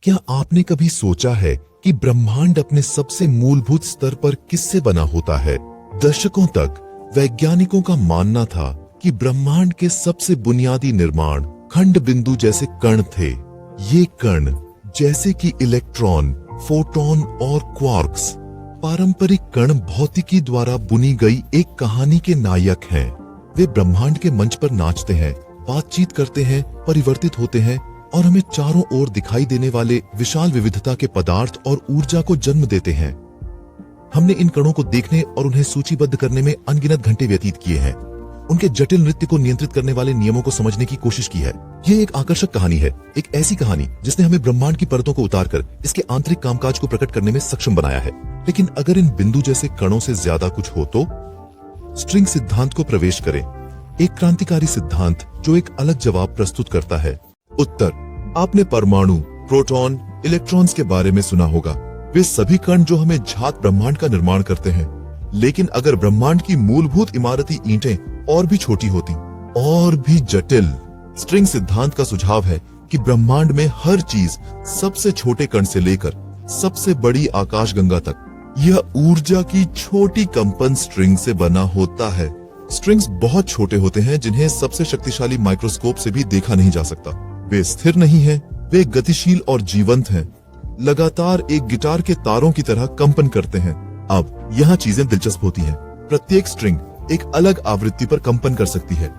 क्या आपने कभी सोचा है कि ब्रह्मांड अपने सबसे मूलभूत स्तर पर किससे बना होता है? दशकों तक वैज्ञानिकों का मानना था कि ब्रह्मांड के सबसे बुनियादी निर्माण खंड बिंदु जैसे कण थे। ये कण जैसे कि इलेक्ट्रॉन, फोटॉन और क्वार्क्स पारंपरिक कण भौतिकी द्वारा बुनी गई एक कहानी के नायक हैं। वे ब्रह्मांड के मंच पर नाचते हैं, बातचीत करते हैं, परिवर्तित होते हैं और हमें चारों ओर दिखाई देने वाले विशाल विविधता के पदार्थ और ऊर्जा को जन्म देते हैं। हमने इन कणों को देखने और उन्हें सूचीबद्ध करने में अनगिनत घंटे व्यतीत किए हैं। उनके जटिल नृत्य को नियंत्रित करने वाले नियमों को समझने की कोशिश की है। यह एक आकर्षक कहानी है, एक ऐसी कहानी जिसने हमें ब्रह्मांड की परतों को उतारकर इसके आंतरिक कामकाज को प्रकट करने में सक्षम बनाया है। लेकिन अगर इन बिंदु जैसे कणों से ज्यादा कुछ हो तो? स्ट्रिंग सिद्धांत को प्रवेश करें, एक क्रांतिकारी सिद्धांत जो एक अलग जवाब प्रस्तुत करता है। उत्तर: आपने परमाणु, प्रोटॉन, इलेक्ट्रॉन्स के बारे में सुना होगा। वे सभी कण जो हमें झात ब्रह्मांड का निर्माण करते हैं। लेकिन अगर ब्रह्मांड की मूलभूत इमारती ईंटें और भी छोटी होती, और भी जटिल, स्ट्रिंग सिद्धांत का सुझाव है कि ब्रह्मांड में हर चीज सबसे छोटे कण से लेकर सबसे बड़ी आकाशगंगा तक यह ऊर्जा की छोटी कंपन स्ट्रिंग से बना होता है। स्ट्रिंग्स बहुत छोटे होते हैं जिन्हें सबसे शक्तिशाली माइक्रोस्कोप से भी देखा नहीं जा सकता। वे स्थिर नहीं हैं, वे गतिशील और जीवंत हैं, लगातार एक गिटार के तारों की तरह कंपन करते हैं। अब यहाँ चीजें दिलचस्प होती हैं। प्रत्येक स्ट्रिंग एक अलग आवृत्ति पर कंपन कर सकती है।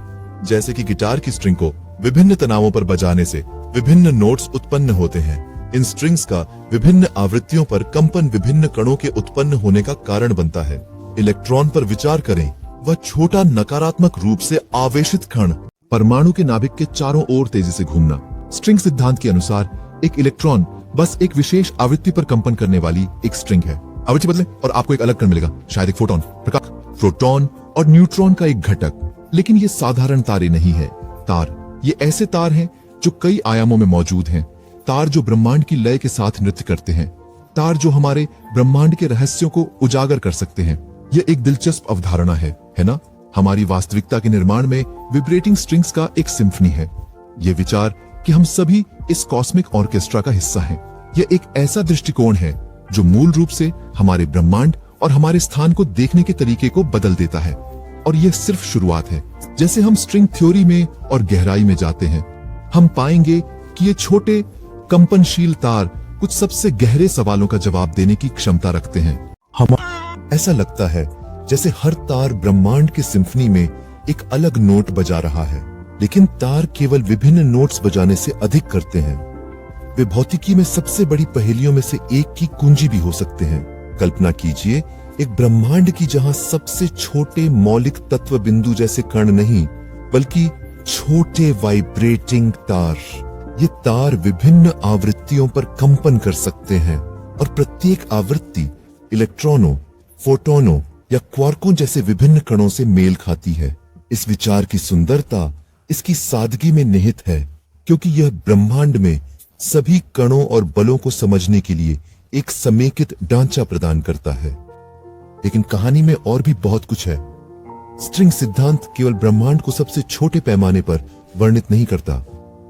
जैसे कि गिटार की स्ट्रिंग को विभिन्न तनावों पर बजाने से विभिन्न नोट्स उत्पन्न होते हैं। इन स्ट्रिंग्स का विभिन्न आवृत्तियों पर कंपन विभिन्न कणों के उत्पन्न होने का कारण बनता है। इलेक्ट्रॉन पर विचार करें, वह छोटा नकारात्मक रूप से आवेशित कण परमाणु के नाभिक के चारों ओर तेजी से घूमना। स्ट्रिंग सिद्धांत के अनुसार एक इलेक्ट्रॉन बस एक विशेष आवृत्ति पर कंपन करने वाली एक स्ट्रिंग है। आवृत्ति बदले और आपको एक अलग कण मिलेगा, शायद एक फोटॉन, प्रकाश, प्रोटॉन और न्यूट्रॉन का एक घटक। लेकिन ये साधारण तारे नहीं है। तार, ये ऐसे तार हैं जो कई आयामों में मौजूद हैं। तार जो ब्रह्मांड की लय के साथ नृत्य करते हैं। तार जो हमारे ब्रह्मांड के रहस्यों को उजागर कर सकते हैं। यह एक दिलचस्प अवधारणा है ना? हमारी वास्तविकता के निर्माण में विब्रेटिंग स्ट्रिंग्स का एक सिम्फनी है। ये विचार कि हम सभी इस कॉस्मिक ऑर्केस्ट्रा का हिस्सा हैं। यह एक ऐसा दृष्टिकोण है जो मूल रूप से हमारे ब्रह्मांड और हमारे स्थान को देखने के तरीके को बदल देता है। और यह सिर्फ शुरुआत है। जैसे हम स्ट्रिंग थ्योरी में और गहराई में जाते हैं, हम पाएंगे कि ये छोटे कंपनशील तार कुछ सबसे गहरे सवालों का जवाब देने की क्षमता रखते हैं। हम ऐसा लगता है जैसे हर तार ब्रह्मांड की सिम्फनी में एक अलग नोट बजा रहा है। लेकिन तार केवल विभिन्न नोट्स बजाने से अधिक करते हैं। वे भौतिकी में सबसे बड़ी पहेलियों में से एक की कुंजी भी हो सकते हैं। कल्पना कीजिए एक ब्रह्मांड की जहां सबसे छोटे मौलिक तत्व बिंदु जैसे कण नहीं, बल्कि छोटे वाइब्रेटिंग तार। ये तार विभिन्न आवृत्तियों पर कंपन कर सकते हैं और प्रत्येक आवृत्ति इलेक्ट्रॉनों, फोटोनों या क्वार्कों जैसे विभिन्न कणों से मेल खाती है। इस विचार की सुंदरता इसकी सादगी में निहित है, क्योंकि यह ब्रह्मांड में सभी कणों और बलों को समझने के लिए एक समेकित ढांचा प्रदान करता है। लेकिन कहानी में और भी बहुत कुछ है। स्ट्रिंग सिद्धांत केवल ब्रह्मांड को सबसे छोटे पैमाने पर वर्णित नहीं करता,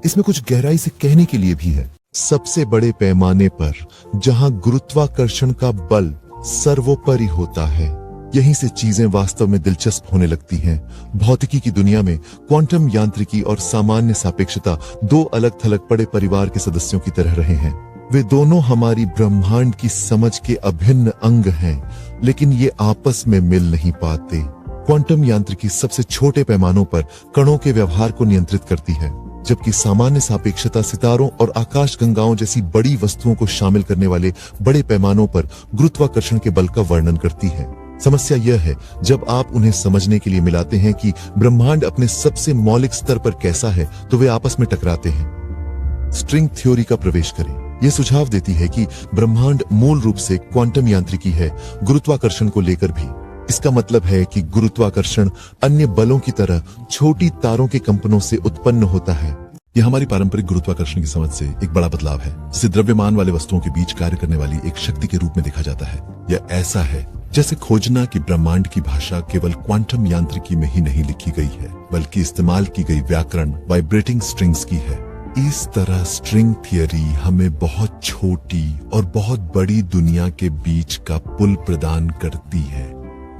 इसमें कुछ गहराई से कहने के लिए भी है। सबसे बड़े पैमाने पर, जहां गुरुत्वाकर्षण का बल सर्वोपरि होता है, यहीं से चीजें वास्तव में दिलचस्प होने लगती हैं। भौतिकी की दुनिया में क्वांटम यांत्रिकी और सामान्य सापेक्षता दो अलग थलग पड़े परिवार के सदस्यों की तरह रहे हैं। वे दोनों हमारी ब्रह्मांड की समझ के अभिन्न अंग हैं, लेकिन ये आपस में मिल नहीं पाते। क्वांटम यांत्रिकी सबसे छोटे पैमानों पर कणों के व्यवहार को नियंत्रित करती है, जबकि सामान्य सापेक्षता सितारों और आकाशगंगाओं जैसी बड़ी वस्तुओं को शामिल करने वाले बड़े पैमानों पर गुरुत्वाकर्षण के बल का वर्णन करती है। समस्या यह है, जब आप उन्हें समझने के लिए मिलाते हैं कि ब्रह्मांड अपने सबसे मौलिक स्तर पर कैसा है, तो वे आपस में टकराते हैं। स्ट्रिंग थ्योरी का प्रवेश करें। यह सुझाव देती है कि ब्रह्मांड मूल रूप से क्वांटम यांत्रिकी है, गुरुत्वाकर्षण को लेकर भी। इसका मतलब है कि गुरुत्वाकर्षण अन्य बलों की तरह छोटी तारों के कंपनों से उत्पन्न होता है। यह हमारी पारंपरिक गुरुत्वाकर्षण की समझ से एक बड़ा बदलाव है, जिसे द्रव्यमान वाले वस्तुओं के बीच कार्य करने वाली एक शक्ति के रूप में देखा जाता है। यह ऐसा है जैसे खोजना कि ब्रह्मांड की भाषा केवल क्वांटम यांत्रिकी में ही नहीं लिखी गई है, बल्कि इस्तेमाल की गई व्याकरण वाइब्रेटिंग स्ट्रिंग्स की है। इस तरह स्ट्रिंग थियरी हमें बहुत छोटी और बहुत बड़ी दुनिया के बीच का पुल प्रदान करती है।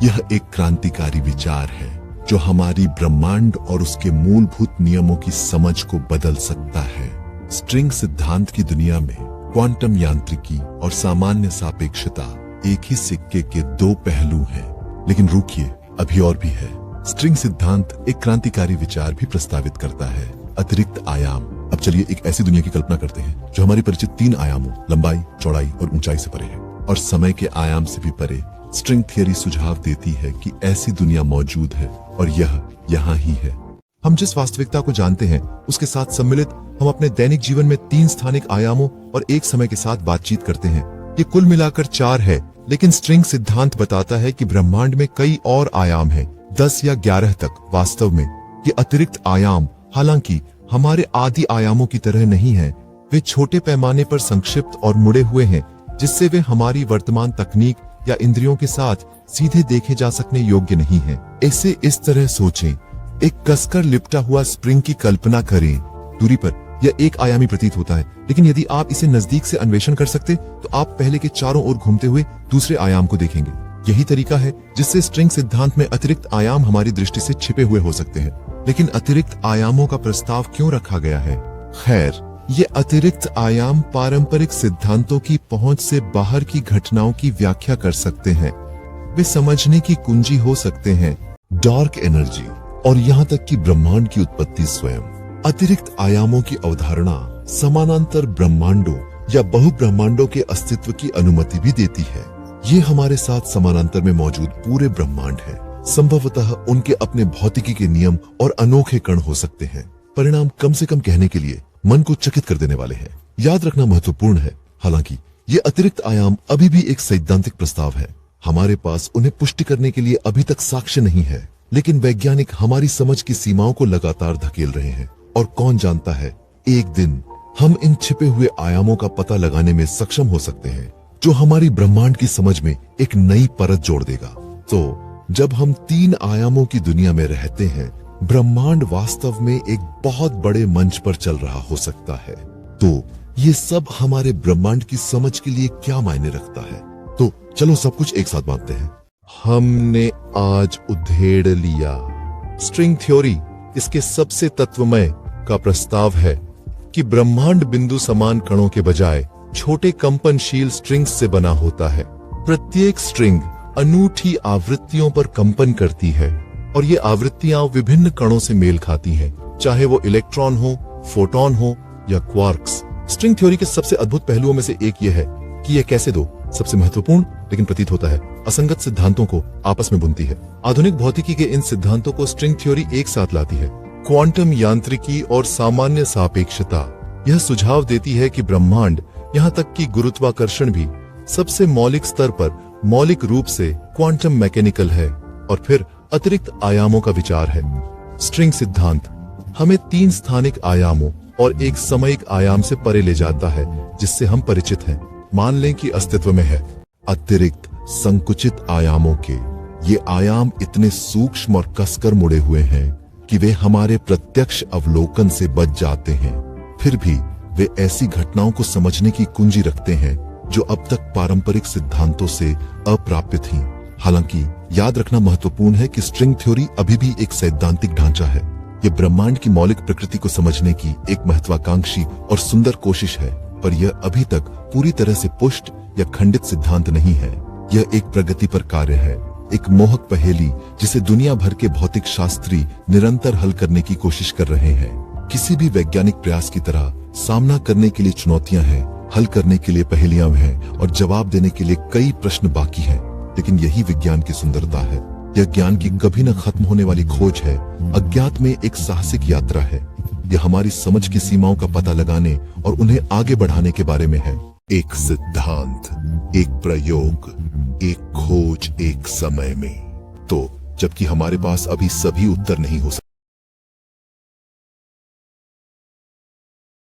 यह एक क्रांतिकारी विचार है जो हमारी ब्रह्मांड और उसके मूलभूत नियमों की समझ को बदल सकता है। स्ट्रिंग सिद्धांत की दुनिया में क्वांटम यांत्रिकी और सामान्य सापेक्षता एक ही सिक्के के दो पहलू हैं। लेकिन रुकिए, अभी और भी है। स्ट्रिंग सिद्धांत एक क्रांतिकारी विचार भी प्रस्तावित करता है, अतिरिक्त आयाम। अब चलिए एक ऐसी दुनिया की कल्पना करते हैं जो हमारी परिचित 3 आयामों लंबाई, चौड़ाई और ऊंचाई से परे है और समय के आयाम से भी परे। स्ट्रिंग थियरी सुझाव देती है कि ऐसी दुनिया मौजूद है और यह यहाँ ही है। हम जिस वास्तविकता को जानते हैं उसके साथ सम्मिलित हम अपने दैनिक जीवन में 3 स्थानिक आयामों और एक समय के साथ बातचीत करते हैं। ये कुल मिलाकर 4 है, लेकिन स्ट्रिंग सिद्धांत बताता है कि ब्रह्मांड में कई और आयाम हैं, 10 या 11 तक। वास्तव में ये अतिरिक्त आयाम हालांकि हमारे आदि आयामों की तरह नहीं है। वे छोटे पैमाने पर संक्षिप्त और मुड़े हुए हैं, जिससे वे हमारी वर्तमान तकनीक या इंद्रियों के साथ सीधे देखे जा सकने योग्य नहीं है। इसे इस तरह सोचें, एक कसकर लिपटा हुआ स्प्रिंग की कल्पना करें। दूरी पर यह एक आयामी प्रतीत होता है, लेकिन यदि आप इसे नजदीक से अन्वेषण कर सकते तो आप पहले के चारों ओर घूमते हुए दूसरे आयाम को देखेंगे। यही तरीका है जिससे स्ट्रिंग सिद्धांत में अतिरिक्त आयाम हमारी दृष्टि से छिपे हुए हो सकते हैं। लेकिन अतिरिक्त आयामों का प्रस्ताव क्यों रखा गया है? खैर, ये अतिरिक्त आयाम पारंपरिक सिद्धांतों की पहुंच से बाहर की घटनाओं की व्याख्या कर सकते हैं। वे समझने की कुंजी हो सकते हैं। डार्क एनर्जी और यहाँ तक कि ब्रह्मांड की उत्पत्ति स्वयं। अतिरिक्त आयामों की अवधारणा समानांतर ब्रह्मांडों या बहुब्रह्मांडों के अस्तित्व की अनुमति भी देती है। ये हमारे साथ समानांतर में मौजूद पूरे ब्रह्मांड है। संभवतः उनके अपने भौतिकी के नियम और अनोखे कण हो सकते हैं। परिणाम कम से कम कहने के लिए मन को चकित कर देने वाले हैं। याद रखना महत्वपूर्ण है, हालांकि ये अतिरिक्त आयाम अभी भी एक सैद्धांतिक प्रस्ताव है। हमारे पास उन्हें पुष्टि करने के लिए अभी तक साक्ष्य नहीं है, लेकिन वैज्ञानिक हमारी समझ की सीमाओं को लगातार धकेल रहे हैं। और कौन जानता है, एक दिन हम इन छिपे हुए आयामों का पता लगाने में सक्षम हो सकते हैं, जो हमारी ब्रह्मांड की समझ में एक नई परत जोड़ देगा। तो जब हम 3 आयामों की दुनिया में रहते हैं, ब्रह्मांड वास्तव में एक बहुत बड़े मंच पर चल रहा हो सकता है। तो ये सब हमारे ब्रह्मांड की समझ के लिए क्या मायने रखता है? तो चलो सब कुछ एक साथ बांटते हैं। हमने आज उधेड़ लिया स्ट्रिंग थ्योरी। इसके सबसे तत्वमय का प्रस्ताव है कि ब्रह्मांड बिंदु समान कणों के बजाय छोटे कंपनशील स्ट्रिंग्स से बना होता है। प्रत्येक स्ट्रिंग अनूठी आवृत्तियों पर कंपन करती है और ये आवृत्तियां विभिन्न कणों से मेल खाती हैं, चाहे वो इलेक्ट्रॉन हो, फोटॉन हो या क्वार्क्स। स्ट्रिंग थ्योरी के सबसे अद्भुत पहलुओं में से एक यह है कि यह कैसे दो सबसे महत्वपूर्ण लेकिन प्रतीत होता है असंगत सिद्धांतों को आपस में बुनती है। आधुनिक भौतिकी के इन सिद्धांतों को स्ट्रिंग थ्योरी एक साथ लाती है। क्वांटम यांत्रिकी और सामान्य सापेक्षता यह सुझाव देती है कि ब्रह्मांड, यहाँ तक कि गुरुत्वाकर्षण भी सबसे मौलिक स्तर पर मौलिक रूप से क्वांटम मैकेनिकल है। और फिर अतिरिक्त आयामों का विचार है। स्ट्रिंग सिद्धांत हमें 3 स्थानिक आयामों और एक समयिक आयाम से परे ले जाता है जिससे हम परिचित हैं। मान लें कि अस्तित्व में है अतिरिक्त संकुचित आयामों के ये आयाम इतने सूक्ष्म और कसकर मुड़े हुए हैं कि वे हमारे प्रत्यक्ष अवलोकन से बच जाते हैं। फिर भी वे ऐसी घटनाओं को समझने की कुंजी रखते हैं जो अब तक पारंपरिक सिद्धांतों से अप्राप्य थीं। हालांकि याद रखना महत्वपूर्ण है कि स्ट्रिंग थ्योरी अभी भी एक सैद्धांतिक ढांचा है। यह ब्रह्मांड की मौलिक प्रकृति को समझने की एक महत्वाकांक्षी और सुंदर कोशिश है, पर यह अभी तक पूरी तरह से पुष्ट या खंडित सिद्धांत नहीं है। यह एक प्रगति पर कार्य है, एक मोहक पहेली जिसे दुनिया भर के भौतिक शास्त्री निरंतर हल करने की कोशिश कर रहे हैं। किसी भी वैज्ञानिक प्रयास की तरह सामना करने के लिए चुनौतियां हैं, हल करने के लिए पहेलियां हैं और जवाब देने के लिए कई प्रश्न बाकी हैं। लेकिन यही विज्ञान की सुंदरता है। यह ज्ञान की कभी न खत्म होने वाली खोज है, अज्ञात में एक साहसिक यात्रा है। यह हमारी समझ की सीमाओं का पता लगाने और उन्हें आगे बढ़ाने के बारे में है। एक सिद्धांत, एक प्रयोग, एक खोज, एक समय में। तो जबकि हमारे पास अभी सभी उत्तर नहीं हो सकते।